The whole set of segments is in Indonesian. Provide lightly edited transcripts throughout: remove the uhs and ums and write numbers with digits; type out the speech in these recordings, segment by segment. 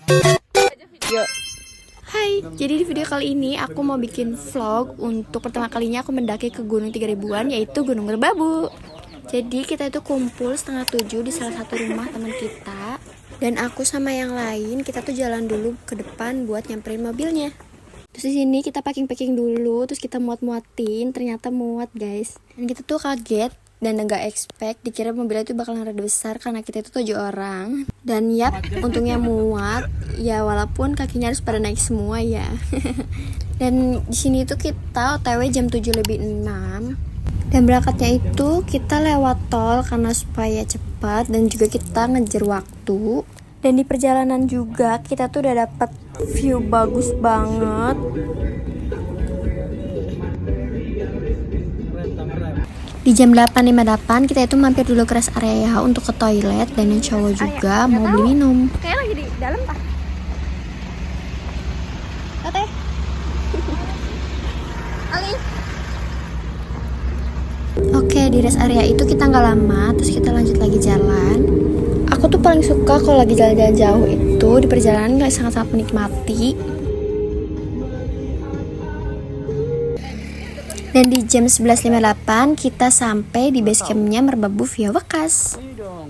Yuk. Hai, jadi di video kali ini aku mau bikin vlog untuk pertama kalinya aku mendaki ke Gunung 3000-an, yaitu Gunung Merbabu. Jadi kita itu kumpul 6:30 di salah satu rumah teman kita. Dan aku sama yang lain, kita tuh jalan dulu ke depan buat nyamperin mobilnya. Terus di sini kita packing dulu, terus kita muat-muatin, ternyata muat guys. Dan kita tuh kaget dan nggak expect dikira mobilnya itu bakalan rada besar karena kita itu 7 orang. Dan yap, untungnya muat. Ya walaupun kakinya harus pada naik semua ya. Dan di sini tuh kita OTW jam 7:06. Dan berangkatnya itu kita lewat tol karena supaya cepat dan juga kita ngejar waktu. Dan di perjalanan juga kita tuh udah dapat view bagus banget. Di jam 8:58 kita itu mampir dulu ke rest area untuk ke toilet, dan yang cowok juga mau beli minum. Kayak lagi di dalam tak? Teh. Ali. Oke, di rest area itu kita nggak lama, terus kita lanjut lagi jalan. Aku tuh paling suka kalau lagi jalan-jalan jauh itu di perjalanan nggak sangat-sangat menikmati. Dan di jam 11:58 kita sampai di base campnya Merbabu Via Wekas. Udah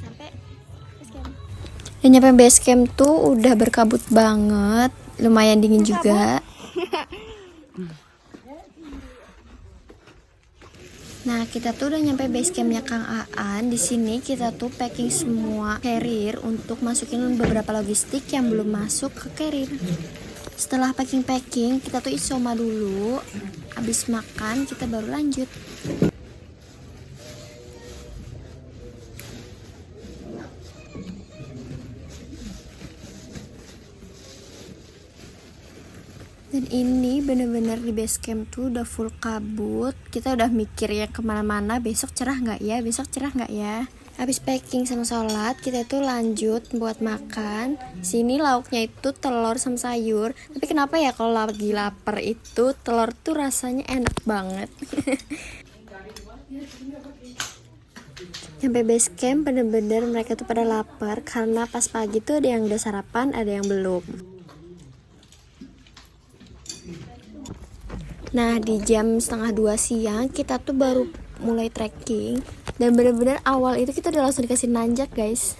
sampai base camp. Dan nyampe base camp tuh udah berkabut banget, lumayan dingin juga. Nah, kita tuh udah nyampe base campnya Kang Aan. Di sini kita tuh packing semua carrier untuk masukin beberapa logistik yang belum masuk ke carrier. Setelah packing, kita tuh isoma dulu. Habis makan, kita baru lanjut. Dan ini bener-bener di base camp tuh udah full kabut. Kita udah mikir ya kemana-mana, besok cerah nggak ya. Habis packing sama sholat, kita tuh lanjut buat makan. Sini lauknya itu telur sama sayur. Tapi kenapa ya kalau lagi lapar itu telur tuh rasanya enak banget. Sampai base camp bener-bener mereka tuh pada lapar karena pas pagi tuh ada yang udah sarapan, ada yang belum. Nah, di jam 1:30 siang kita tuh baru mulai trekking. Dan bener-bener awal itu kita udah langsung dikasih nanjak guys.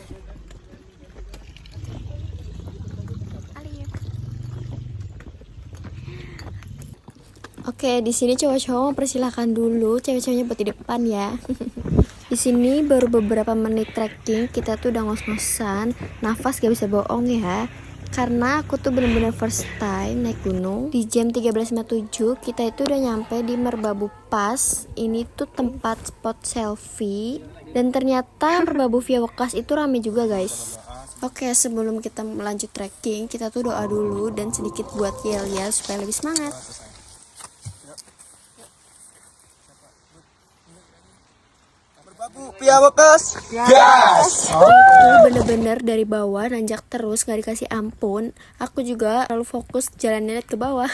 Oke, di sini cowok-cowok mempersilahkan dulu cewek-ceweknya buat di depan ya. Di sini baru beberapa menit trekking, kita tuh udah ngos-ngosan, nafas gak bisa bohong ya. Karena aku tuh bener-bener first time naik gunung. Di jam 13:57 kita itu udah nyampe di Merbabu Pass. Ini tuh tempat spot selfie. Dan ternyata Merbabu Via Wekas itu rame juga guys. Oke, sebelum kita melanjut trekking, kita tuh doa dulu dan sedikit buat yel-yel supaya lebih semangat. Via Wekas. Yes. Itu bener-bener dari bawah nanjak terus, gak dikasih ampun. Aku juga terlalu fokus jalannya lihat ke bawah.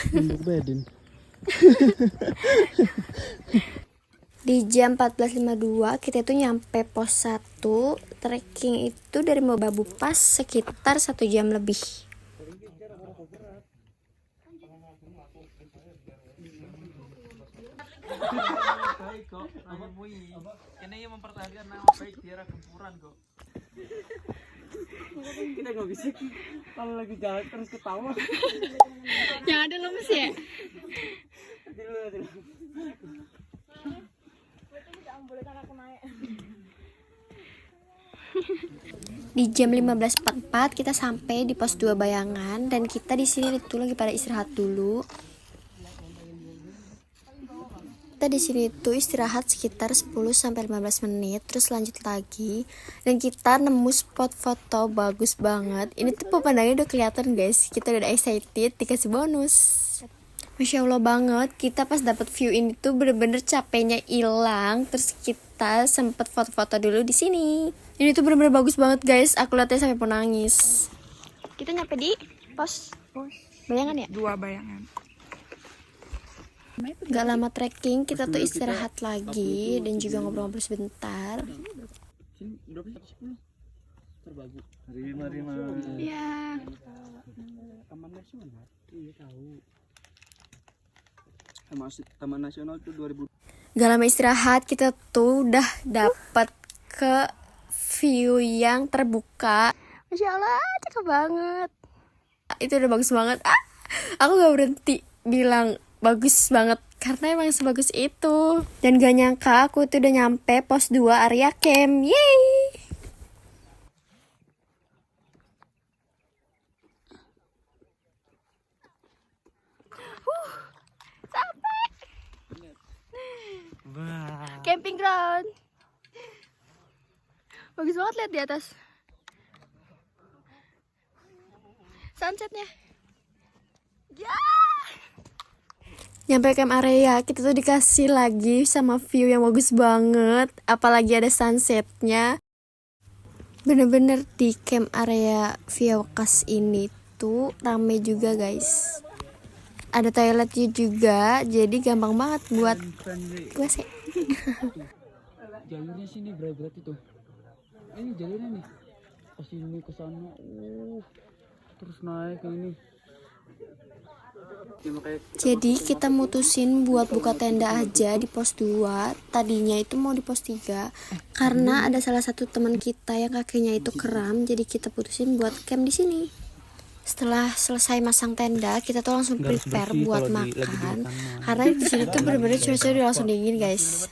Di jam 14:52 kita tuh nyampe pos 1. Trekking itu dari Merbabu Pass sekitar 1 jam lebih. Ini yang mempertahankan nama baik daerah Gempuran kok. Kita nggak bisa kalau lagi jalan terus ketawa. Yang ada lemes ya? Di jam 15:44 kita sampai di pos 2 Bayangan, dan kita di sini itu lagi pada istirahat dulu. Kita di sini tuh istirahat sekitar 10-15 menit, terus lanjut lagi. Dan kita nemu spot foto bagus banget. Ini tuh pemandangannya udah kelihatan guys. Kita udah excited dikasih bonus. Masya Allah banget, kita pas dapet view ini tuh bener-bener capeknya hilang. Terus kita sempet foto-foto dulu di sini. Ini tuh bener-bener bagus banget guys. Aku liatnya sampai mau nangis. Kita nyampe di pos Bayangan ya? 2 Bayangan. Gak lama trekking, kita tuh istirahat lagi dan juga ngobrol-ngobrol sebentar. berapa sih? 10 terbagus. Rima. Ya. Taman Nasional. Iya tahu. Taman Nasional itu 2000. Gak lama istirahat kita tuh udah dapat ke view yang terbuka. Masya Allah, cakep banget. Itu udah bagus banget. Aku gak berhenti bilang bagus banget karena emang sebagus itu. Dan gak nyangka aku tuh udah nyampe pos 2 area camp. Yeay. Sampai camping ground. Bagus banget, lihat di atas sunsetnya. Ya. Nyampe camp area, kita tuh dikasih lagi sama view yang bagus banget, apalagi ada sunsetnya. Bener-bener di camp area Via Wekas ini tuh rame juga guys. Ada toiletnya juga, jadi gampang banget buat WC. Jalurnya sini berat itu. Ini jalurnya nih. Ke sini ke sana. Terus naik ke ini. Jadi kita mutusin buat buka tenda aja di pos 2. Tadinya itu mau di pos 3 karena ada salah satu teman kita yang kakinya itu kram, jadi kita putusin buat camp di sini. Setelah selesai masang tenda, kita tuh langsung prepare buat makan. Karena di sini tuh bener-bener cuaca udah langsung dingin, guys.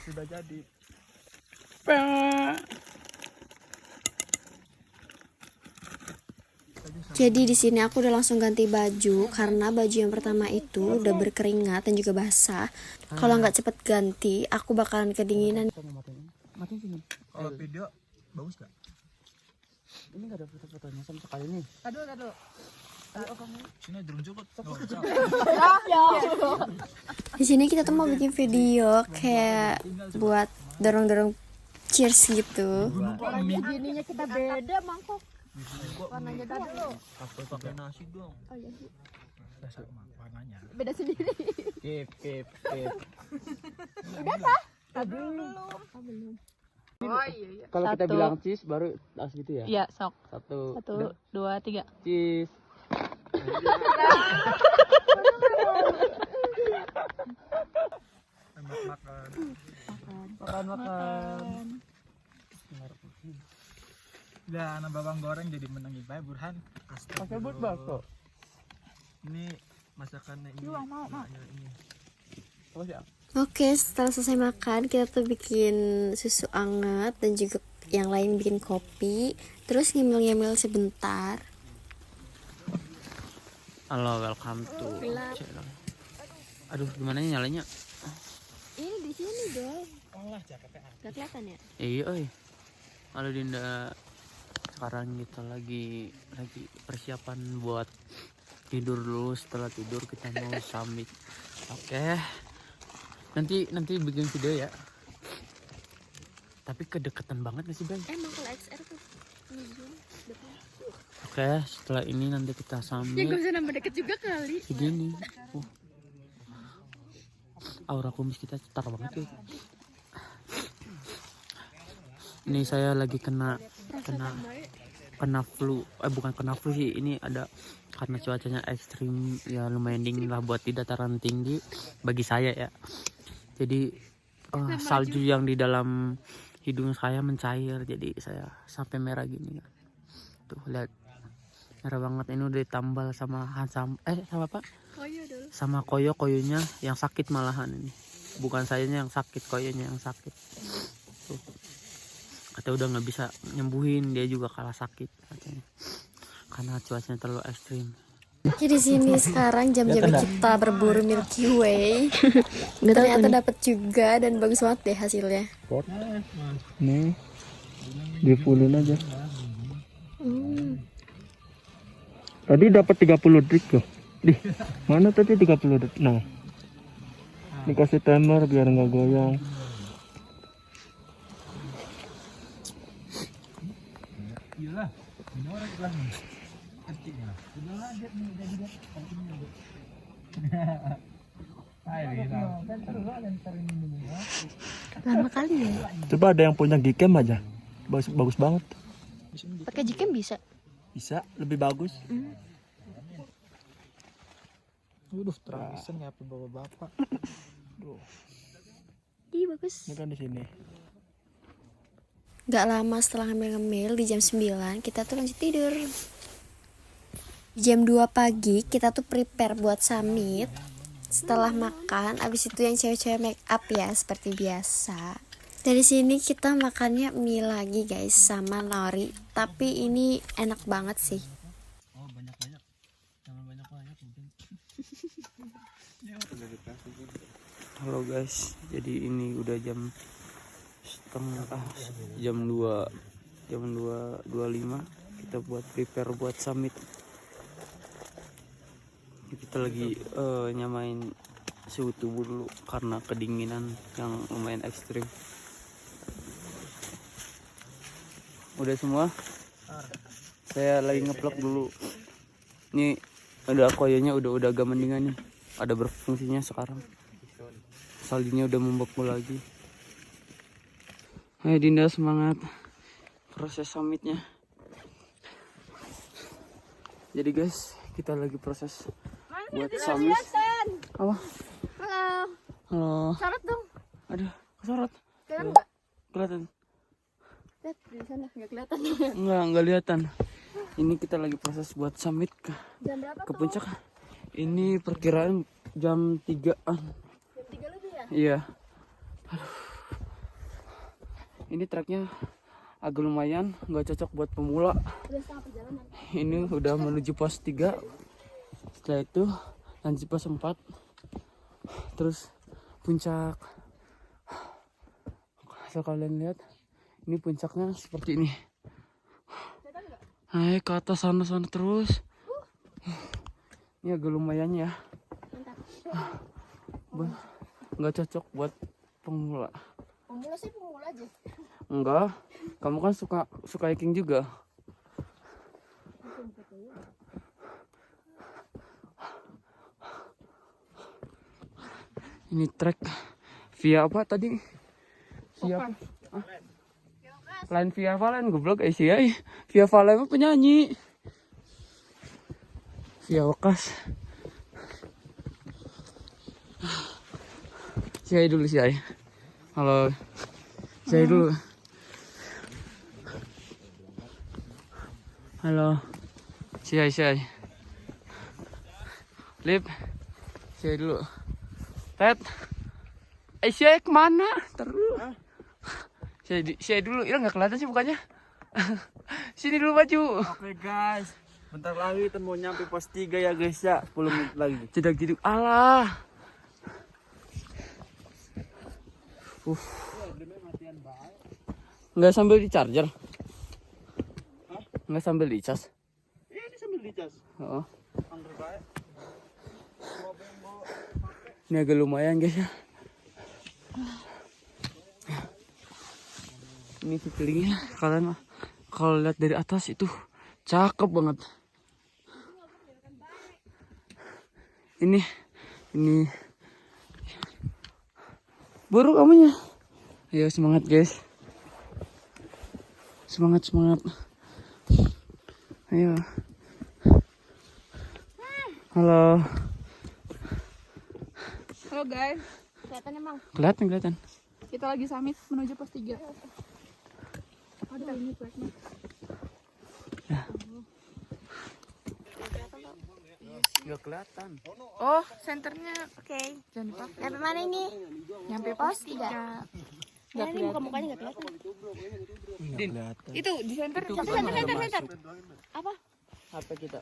Jadi di sini aku udah langsung ganti baju karena baju yang pertama itu udah berkeringat dan juga basah. Kalau nggak cepet ganti, aku bakalan kedinginan. Matiin sini. Kalau video bagus gak? Ini gak ada foto-fotonya sama sekali nih. Tadu. Sini drone cukup. Di sini kita tuh mau bikin video kayak buat dorong-dorong cheers gitu. Gininya kita beda mangkok. Warnanya dulu. Pakai nasi dong. Oh iya. Warnanya. Beda sendiri. Kep. Udah tah? Belum. Oh iya. Kalau kita bilang cheese baru tas gitu ya? Iya, sok. 1, 1, 2, 3. cheese. Makan. Udah anak babang goreng jadi menangin Pak Burhan. Pakai but bakso. Ini masakannya ini. Mau. Ini. Oh ya. Oke, setelah selesai makan, kita tuh bikin susu anget dan juga yang lain bikin kopi. Terus ngemil-ngemil sebentar. Halo, welcome to channel. Aduh, gimana nyalanya? Ini di sini dong. Gak kelihatan ya? Iya, Halo Dinda. Sekarang kita lagi persiapan buat tidur dulu. Setelah tidur kita mau summit. Oke. Nanti bikin video ya. Tapi kedekatan banget gak sih, Bang? Emang kalau XR tuh. Oke, setelah ini nanti kita summit. Ya gak usah nambah deket juga kali. Segini. Aura kumis kita cetar banget ya. Ini saya lagi kena flu. Bukan kena flu sih, ini ada karena cuacanya ekstrim ya, lumayan dingin lah buat di dataran tinggi bagi saya ya. Jadi salju yang di dalam hidung saya mencair, jadi saya sampai merah gini kan. Tuh lihat, merah banget. Ini udah ditambal sama sama apa? Koyo dulu. Sama koyonya yang sakit malahan ini. Bukan sayanya yang sakit, koyonya yang sakit. Tuh. Kata udah nggak bisa nyembuhin, dia juga kalah sakit katanya. Karena cuacanya terlalu ekstrim. Jadi di sini sekarang jam-jam kita berburu Milky Way. Ternyata dapat juga dan bagus banget deh hasilnya. Nih. Di fullin aja. Tadi dapat 30 trik tuh. Mana tadi 30 trik? Nah. Dikasih timer biar nggak goyang. Lama kali ya. Coba ada yang punya Gcam aja. bagus banget. Pakai Gcam bisa. Bisa lebih bagus. Waduh, terangisan ngapa bapak-bapak. Ih, bagus. Ini kan di sini. Gak lama setelah ngemil-ngemil di jam 9 kita tuh lanjut tidur. Jam 2 pagi kita tuh prepare buat summit. Setelah makan, abis itu yang cewek-cewek make up ya seperti biasa. Dari sini kita makannya mie lagi guys sama nori. Tapi ini enak banget sih. Oh banyak-banyak, jangan banyak-banyak mungkin. Halo guys, jadi ini udah jam jam 2.25 kita buat prepare buat summit. Kita lagi nyamain suhu tubuh dulu karena kedinginan yang lumayan ekstrim. Udah semua? Saya lagi ngeplok dulu. Ini ada koyonya udah agak mendingan nih. Ada berfungsinya sekarang. Saljunya udah membeku lagi. Ayo Dinda semangat proses summitnya. Jadi guys, kita lagi proses buat summit. Apa? Halo. Halo. Sorot dong. Aduh, kesorot. Kelihatan nggak? Kelihatan? Lihat di sana nggak kelihatan. Enggak kelihatan. Ini kita lagi proses buat summit Jam berapa ke puncak. Ini perkiraan jam 3-an. Jam 3 lebih ya? Iya. Aduh. Ini treknya agak lumayan, nggak cocok buat pemula. Udah setengah perjalanan. Ini udah menuju pos 3. Setelah itu lanjut pos 4. Terus puncak. Asal kalian lihat, ini puncaknya seperti ini. Naik ke atas sana terus. Ini agak lumayan ya. Nggak cocok buat pemula. Pemula sih pemula aja. Enggak, kamu kan suka hiking juga. Ini trek via apa tadi? Via apa? Hah? Lain via Valen goblok guys ya. Via Valen mah penyanyi. Via Wakas. Saya dulu sih. Halo. Saya dulu. Halo. Saya. Lip. Saya dulu. Ted. Saya kemana? Terus. Saya dulu. Ini nggak kelihatan sih bukannya. Sini dulu maju. Oke guys, bentar lagi kita mau nyampe pos 3 ya guys ya. 10 menit lagi. Jedak-jeduk. Alah. Nggak sambil di charger? Nggak sambil di cas? Iya, ini sambil dicas. Oh. Anggur baik. Ini agak lumayan guys ya. Ini sekelilingnya kalian kalau lihat dari atas itu cakep banget. Ini buruk kamunya. Ayo semangat guys. Semangat. Ayo. Halo. Halo guys. Kelihatan emang. Kelihatan. Kita lagi summit menuju pos 3. Ada ini treknya. Nggak kelihatan. Oh, senternya. Oke. Jangan lupa. Nyampe mana ini? Nyampe pos 3. Ini muka mukanya nggak kelihatan. Kelihatan. Itu di center. Center. Apa? HP kita.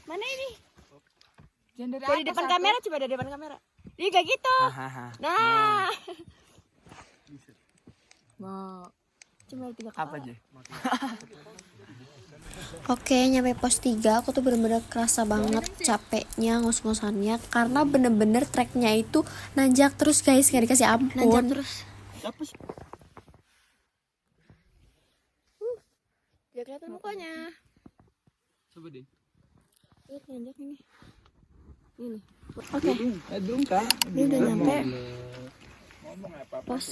Mana ini? Jangan dari Dari atas, depan satu. kamera, coba dari depan kamera. Ih, kayak gitu. Hahaha. Nah. Wow. Cuma 3 Apa aja? Oke, nyampe pos 3 aku tuh bener-bener kerasa banget capeknya, ngos-ngosannya karena bener-bener treknya itu nanjak terus guys, gak dikasih ampun. Nanjak terus. Ya kelihatan mukanya. Coba deh. Lihat nanjak ini. Ini. Oke. Ini udah nyampe pos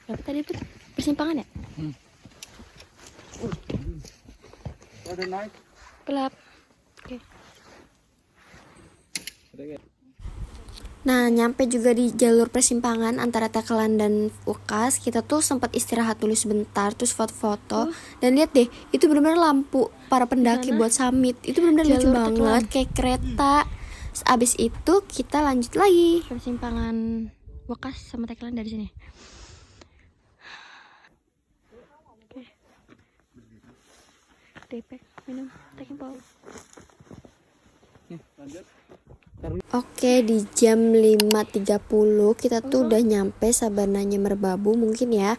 berapa tadi tuh? Persimpangan ya? Gelap. Oke. Nah, nyampe juga di jalur persimpangan antara Tekelan dan Ukas. Kita tuh sempat istirahat dulu sebentar, terus foto-foto. Dan lihat deh, itu benar-benar lampu para pendaki buat summit. Itu benar-benar lucu banget, kayak kereta. Terus abis itu kita lanjut lagi persimpangan Ukas sama Tekelan dari sini. Oke. Depek, minum, taking pause. Oke, di jam 5.30 kita tuh udah nyampe Sabananya Merbabu mungkin ya.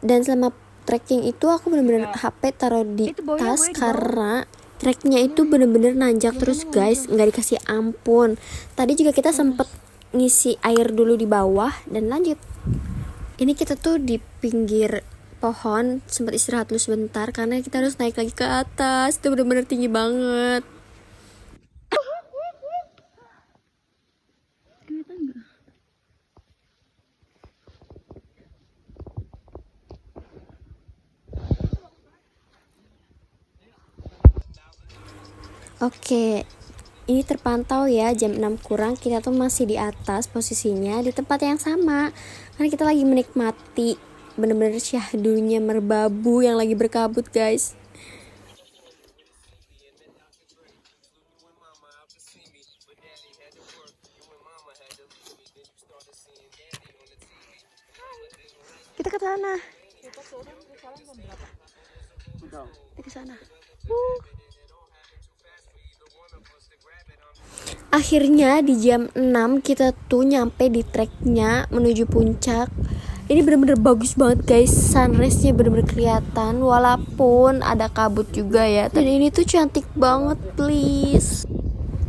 Dan selama trekking itu aku bener-bener HP taruh di tas karena treknya itu bener-bener nanjak terus guys, nggak dikasih ampun. Tadi juga kita sempet ngisi air dulu di bawah dan lanjut. Ini kita tuh di pinggir pohon, sempat istirahat dulu sebentar karena kita harus naik lagi ke atas. Itu bener-bener tinggi banget. Oke, ini terpantau ya jam 6 kurang kita tuh masih di atas posisinya di tempat yang sama. Karena kita lagi menikmati bener-bener syahdunya Merbabu yang lagi berkabut guys. Kita ke sana. Kita ke sana. Akhirnya di jam 6 kita tuh nyampe di treknya menuju puncak. Ini bener-bener bagus banget guys, sunrise-nya bener-bener kelihatan walaupun ada kabut juga ya. Dan ini tuh cantik banget please.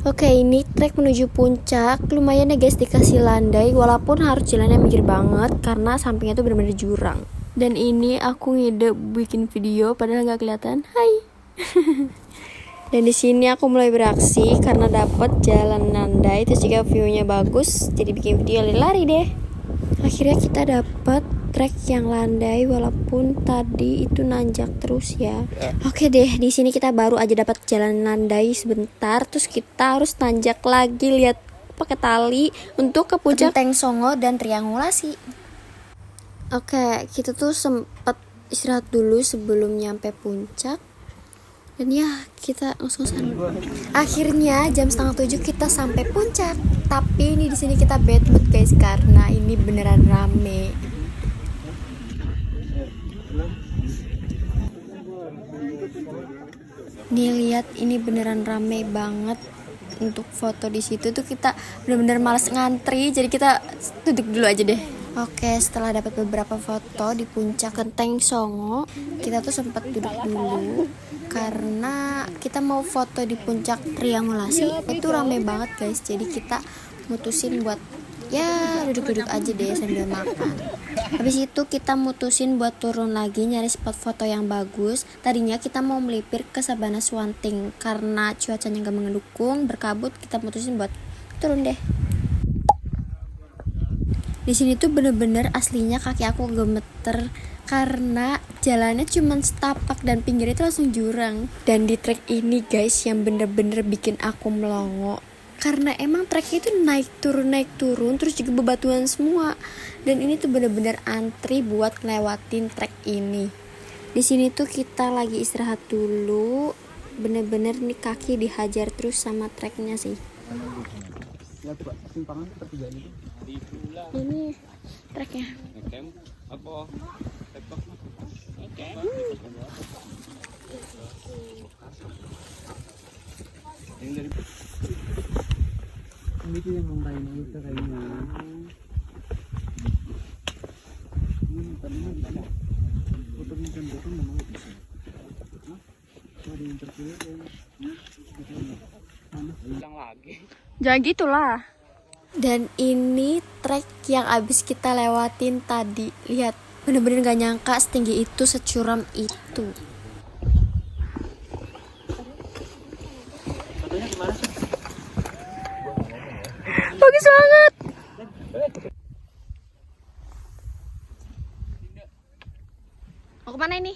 Oke, ini trek menuju puncak. Lumayan ya guys dikasih landai walaupun harus jalannya minggir banget karena sampingnya tuh bener-bener jurang. Dan ini aku ngide bikin video padahal nggak kelihatan. Hai. Dan di sini aku mulai beraksi karena dapat jalan landai, terus juga view-nya bagus, jadi bikin video lari deh. Akhirnya kita dapat trek yang landai walaupun tadi itu nanjak terus ya. Oke deh, di sini kita baru aja dapat jalan landai sebentar, terus kita harus nanjak lagi lihat pakai tali untuk ke puncak Genteng Songo dan triangulasi. Oke, kita tuh sempat istirahat dulu sebelum nyampe puncak. Dan ya kita ngos-ngosan. Akhirnya jam 6:30 kita sampai puncak. Tapi ini di sini kita bad mood guys karena ini beneran rame. Nih lihat ini beneran rame banget. Untuk foto di situ tuh kita bener-bener males ngantri, jadi kita duduk dulu aja deh. Oke, setelah dapat beberapa foto di puncak Genteng Songo, kita tuh sempat duduk dulu karena kita mau foto di puncak triangulasi. Itu rame banget guys, jadi kita mutusin buat ya duduk-duduk aja deh sambil makan. Habis itu kita mutusin buat turun lagi nyari spot foto yang bagus. Tadinya kita mau melipir ke Sabana Swanting karena cuacanya gak mendukung, berkabut, kita mutusin buat turun deh. Di sini tuh bener-bener aslinya kaki aku gemeter karena jalannya cuman setapak dan pinggirnya itu langsung jurang. Dan di trek ini guys yang bener-bener bikin aku melongo karena emang treknya itu naik turun terus juga bebatuan semua. Dan ini tuh bener-bener antri buat ngelewatin trek ini. Di sini tuh kita lagi istirahat dulu, bener-bener nih kaki dihajar terus sama treknya sih. Ini treknya. Ini tuh yang membayang itu kayaknya. Jangan gitulah. Dan ini trek yang abis kita lewatin tadi. Lihat, bener-bener gak nyangka setinggi itu, securam itu. Bagus banget. Mau kemana ini?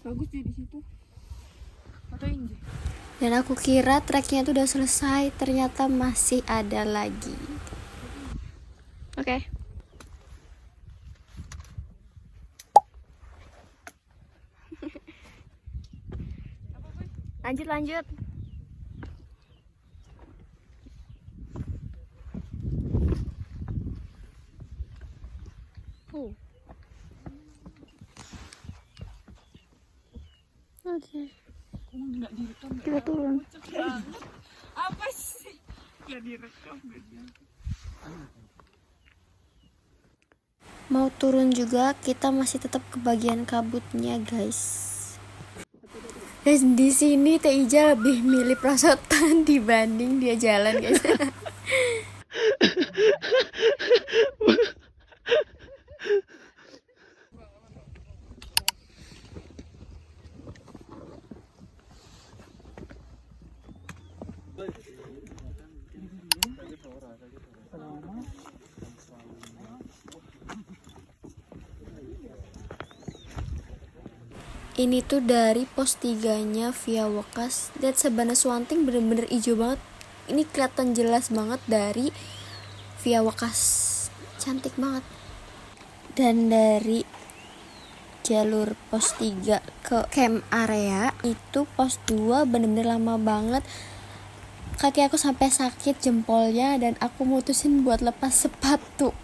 Bagus sih di situ. Dan aku kira treknya itu udah selesai, ternyata masih ada lagi. Oke. Lanjut. Oke. Kita turun. Apa sih? Ya direkam gitu. Mau turun juga, kita masih tetap ke bagian kabutnya, guys. Dan di sini Teh Ija lebih milih prosotan dibanding dia jalan, guys. Ini tuh dari pos 3-nya Via Wakas. Lihat Sabana Swanting bener-bener hijau banget. Ini kelihatan jelas banget dari Via Wakas. Cantik banget. Dan dari jalur pos 3 ke camp area itu pos 2 bener-bener lama banget. Kaki aku sampai sakit jempolnya dan aku mutusin buat lepas sepatu.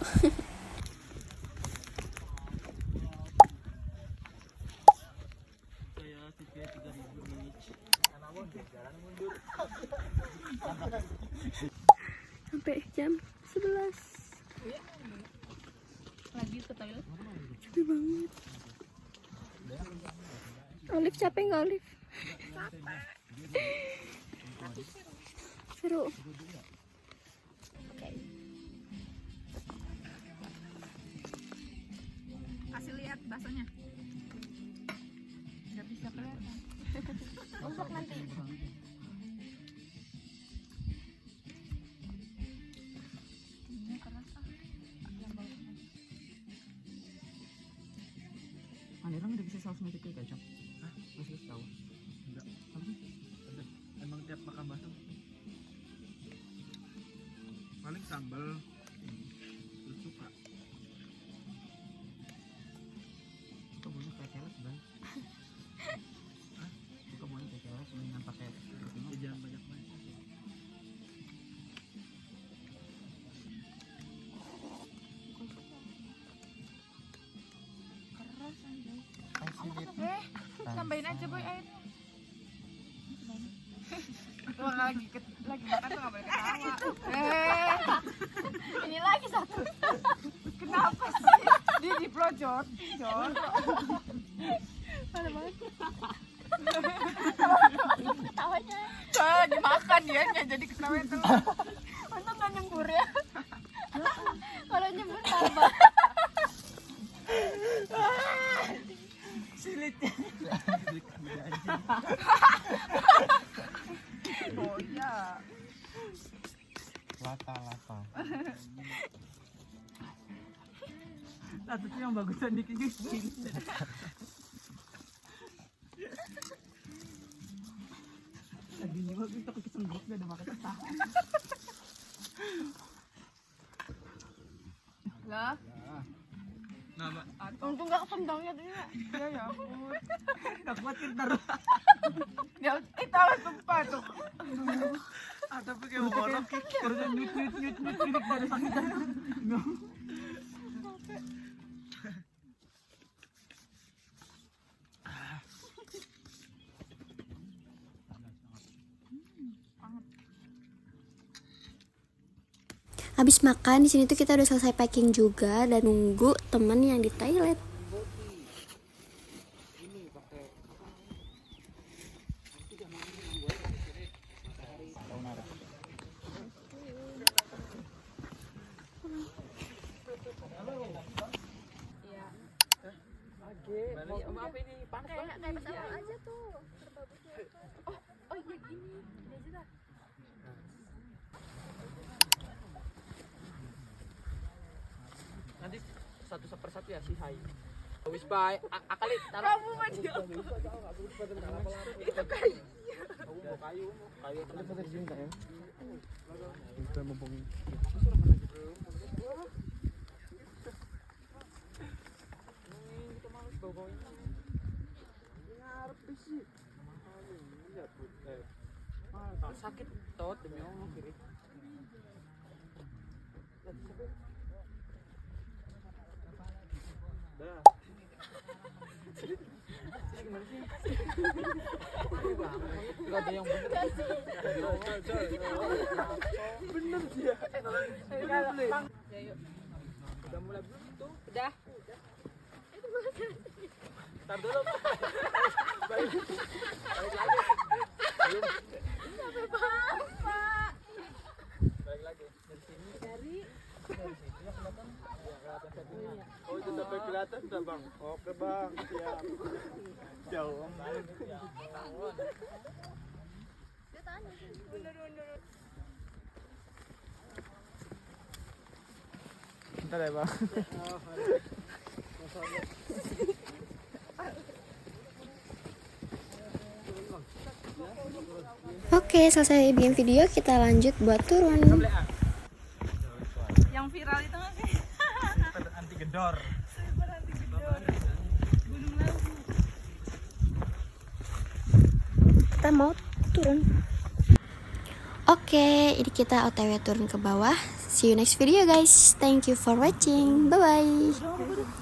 Sampai jam 11. Lagi ke toilet. Capek banget. Olive capek nggak Olive? Seru. Kasih lihat bahasanya. Nggak bisa kelihatan. Untuk nanti. Orang udah bisa saus metik kacang. Hah? Masih tahu? Enggak. Apa sih? Emang tiap makan bakso paling sambal terus suka. Suka maunya kayak keles, Bang. Hah? Suka maunya kayak keles, mendingan pakai jangan banyak-banyak. Tambahin aja boy airnya. Wah, lagi makan tuh nggak boleh ketawa. Ini lagi satu. Kenapa sih? Dia diplojot. Mana banget. Ketawanya. Dimakan dia jadi ketawa itu. Untung nggak nyembur ya. Kalau nyembur tambah. Silitnya. Oh iya. Lata. Satu tuh yang bagusan dikit gini. Lagi nyimak itu kesenggok gak ada makan tetap. Lah. Nama. Untung nggak kentangnya dia. Ya ampun. Gak kuat taruh. Dia tahu sumpah tuh. Atau pakai borok terus nyut gini dari sakitan. Habis makan di sini tuh kita udah selesai packing juga dan nunggu temen yang di toilet. Maaf ini panas banget. Kayak pas awal aja tuh. Oh iya gini. Ini aja dah. Nanti satu persatu ya si Hai. Wis bye. Akali taruh. Kamu mah dia. Itu kayak Sakit tot demi Allah kiri. Gak ada yang bener. Bener dia. Udah mulai tuh. Udah. Tar dulu. Balik lagi. Sampai bapak. Balik lagi. Dari sini. Dari situ ya kelihatan. Ya kelihatan satunya. Oh itu sampai kelihatan sudah bang. Oke bang. Siap. Jauh om. Bentar ya bang. Oke, selesai bikin video, kita lanjut buat turun. Yang viral itu nggak sih? Anti gedor. Kita mau turun. Oke, ini kita OTW turun ke bawah. See you next video guys. Thank you for watching. Bye bye.